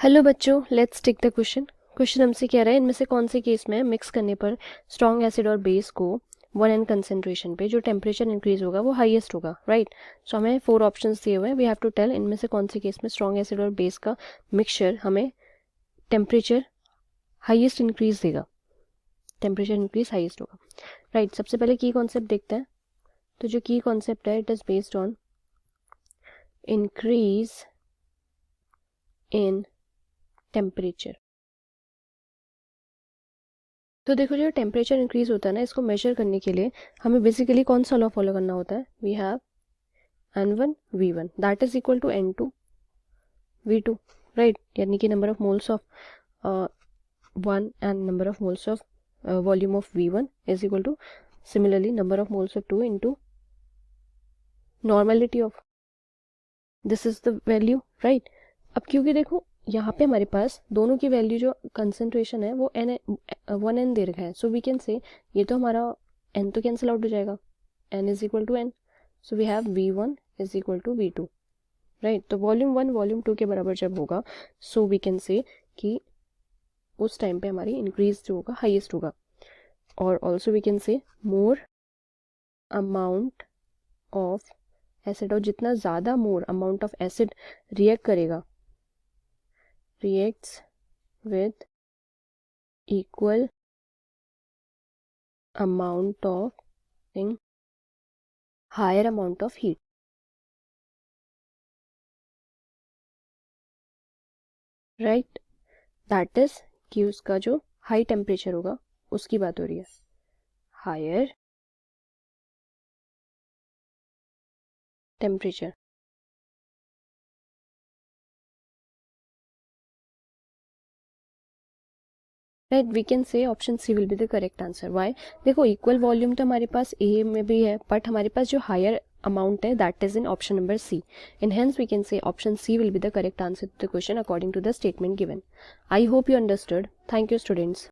Hello बच्चों, let's take the question हमसे कह रहा है इनमें से कौन से केस में मिक्स करने पर स्ट्रॉन्ग एसिड और बेस को 1n कंसेंट्रेशन पे जो टेम्परेचर इंक्रीज होगा वो हाईएस्ट होगा, राइट। सो हमें 4 ऑप्शंस दिए हुए हैं, वी हैव टू टेल इनमें से कौन से केस में स्ट्रॉन्ग एसिड और बेस का मिक्सचर हमें टेम्परेचर हाईएस्ट इंक्रीज देगा, टेम्परेचर इंक्रीज हाईएस्ट होगा, राइट। सबसे पहले की कॉन्सेप्ट देखते हैं। तो जो की कॉन्सेप्ट है it is based on increase in temperature. तो देखो, जो टेम्परेचर इंक्रीज होता है ना, इसको मेजर करने के लिए हमें बेसिकली कौन सा लॉ फॉलो करना होता है। We have N1 V1 that is equal to N2 V2, right. यानी कि number of moles of 1 and number of moles of volume of V1 is equal to similarly number of moles of 2 into normality of this is the value, right. अब क्योंकि देखो यहाँ पे हमारे पास दोनों की वैल्यू जो कंसेंट्रेशन है वो n 1n दे रखा है, सो वी कैन से ये तो हमारा n तो कैंसिल आउट हो जाएगा, n is equal to n, so we have V1 is equal to V2, right. तो वॉल्यूम 1 वॉल्यूम 2 के बराबर जब होगा, सो वी कैन से कि उस टाइम पे हमारी इंक्रीज जो होगा हाईएस्ट होगा। और ऑल्सो वी कैन से मोर अमाउंट ऑफ एसिड, और जितना ज़्यादा more amount of acid react करेगा, reacts with equal amount of higher amount of heat, right। that is कि उसका जो हाई टेम्परेचर होगा उसकी बात हो रही है, higher temperature, right. We can say option C will be the correct answer. Why? देखो, इक्वल वॉल्यूम तो हमारे पास ए में भी है, बट हमारे पास जो हायर अमाउंट है that is in option number C, and hence we can say option C will be the correct answer to the question according to the statement given. I hope you understood. Thank you students.